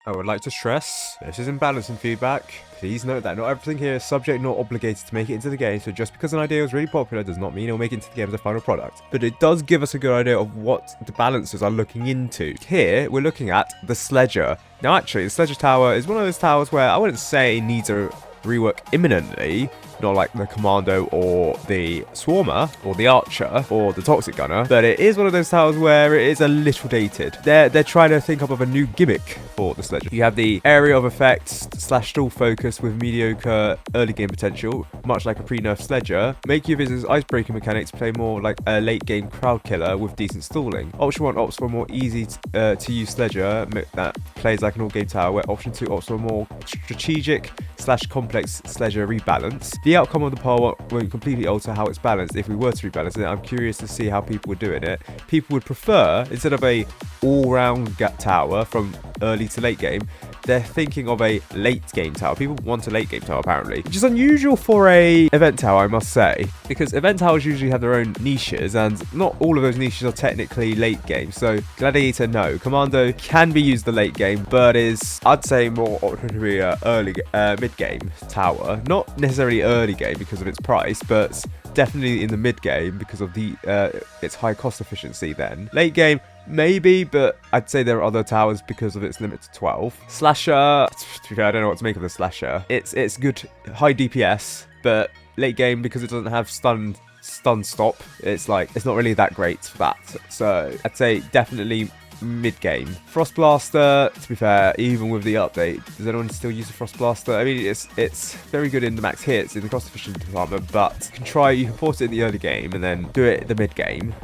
I would like to stress, this is imbalancing feedback. Please note that not everything here is subject nor obligated to make it into the game, so just because an idea is really popular does not mean it'll make it into the game as a final product. But it does give us a good idea of what the balancers are looking into. Here, we're looking at the Sledger. Now actually, the Sledger tower is one of those towers where I wouldn't say it needs a rework imminently, not like the Commando or the Swarmer or the Archer or the Toxic Gunner, but it is one of those towers where it is a little dated. They're trying to think up of a new gimmick for the Sledger. You have the area of effects / stall focus with mediocre early game potential, much like a pre-nerf Sledger. Make your visitors icebreaking mechanics play more like a late game crowd killer with decent stalling. Option 1 opts for a more easy to use Sledger that plays like an all game tower, where option 2 opts for a more strategic / complex Sledger rebalance. The outcome of the poll won't completely alter how it's balanced if we were to rebalance it. I'm curious to see how people would do it. People would prefer, instead of a all-round tower from early to late game, they're thinking of a late game tower. People want a late game tower apparently, which is unusual for a event tower, I must say, because event towers usually have their own niches, and not all of those niches are technically late game. So Gladiator, no. Commando can be used the late game, but is, I'd say, more option to be a early mid game tower. Not necessarily early game because of its price, but definitely in the mid game because of the its high cost efficiency. Then late game, maybe, but I'd say there are other towers because of its limit to 12. Slasher, to be fair, I don't know what to make of the Slasher. It's good high DPS, but late game, because it doesn't have stun stop, it's not really that great for that. So I'd say definitely mid game. Frost Blaster, to be fair, even with the update, does anyone still use the Frost Blaster? I mean, it's very good in the max hits in the cost efficient department, but you can port it in the early game and then do it in the mid game.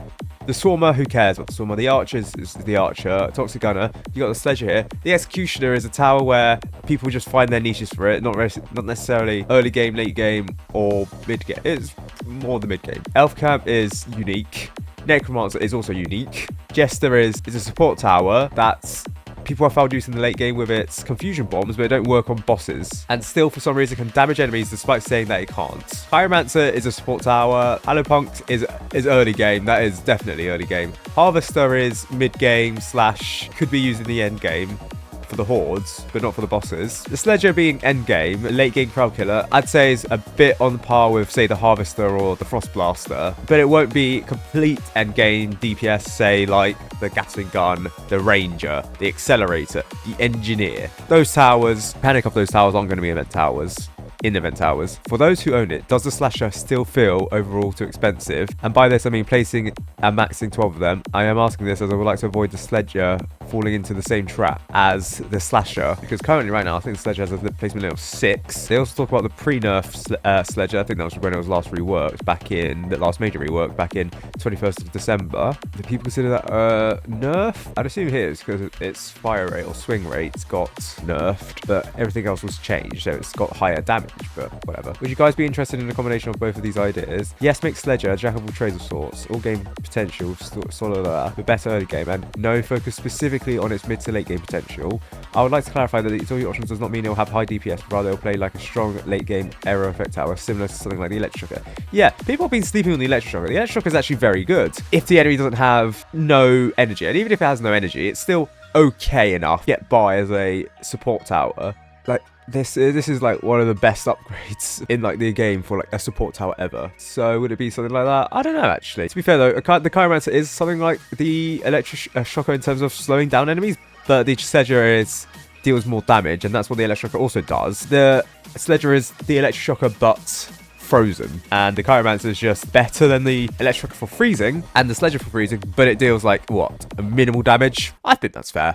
The Swarmer, who cares about the Swarmer? The Archer is the Archer. Toxic Gunner, you got the Sledger here. The Executioner is a tower where people just find their niches for it, not necessarily early game, late game, or mid game. It's more the mid game. Elf Camp is unique. Necromancer is also unique. Jester is a support tower that's people have found use in the late game with its confusion bombs, but it don't work on bosses, and still for some reason can damage enemies despite saying that it can't. Pyromancer is a support tower. Halopunct is early game. That is definitely early game. Harvester is mid game / could be used in the end game for the hordes, but not for the bosses. The Sledger being end game, late game crowd killer, I'd say is a bit on par with, say, the Harvester or the Frost Blaster, but it won't be complete end game DPS, say, like the Gatling Gun, the Ranger, the Accelerator, the Engineer. Those towers, panic of those towers aren't going to be event towers. In event towers. For those who own it, does the Slasher still feel overall too expensive? And by this I mean placing and maxing 12 of them. I am asking this as I would like to avoid the Sledger falling into the same trap as the Slasher, because currently right now I think the Sledger has a placement limit of 6. They also talk about the pre-nerf Sledger. I think that was when it was last reworked back in the last major rework back in 21st of December. Do people consider that nerf? I'd assume here it's because its fire rate or swing rate got nerfed, but everything else was changed, so it's got higher damage. But whatever. Would you guys be interested in a combination of both of these ideas? Yes, make Sledger a jack of all trades of sorts, all game potential, with better early game, and no focus specifically on its mid to late game potential. I would like to clarify that its all your options does not mean it will have high DPS, but rather it will play like a strong late game aero effect tower, similar to something like the Electroshocker. Yeah, people have been sleeping on the Electroshocker. The Electroshocker is actually very good if the enemy doesn't have no energy, and even if it has no energy, it's still okay enough to get by as a support tower. Like, this is like one of the best upgrades in like the game for like a support tower ever. So would it be something like that? I don't know, actually. To be fair though, the Chiromancer is something like the Electroshocker in terms of slowing down enemies, but the Sledger deals more damage, and that's what the Electroshocker also does. The Sledger is the Electroshocker but frozen, and the Chiromancer is just better than the Electroshocker for freezing and the Sledger for freezing, but it deals like what, a minimal damage. I think that's fair.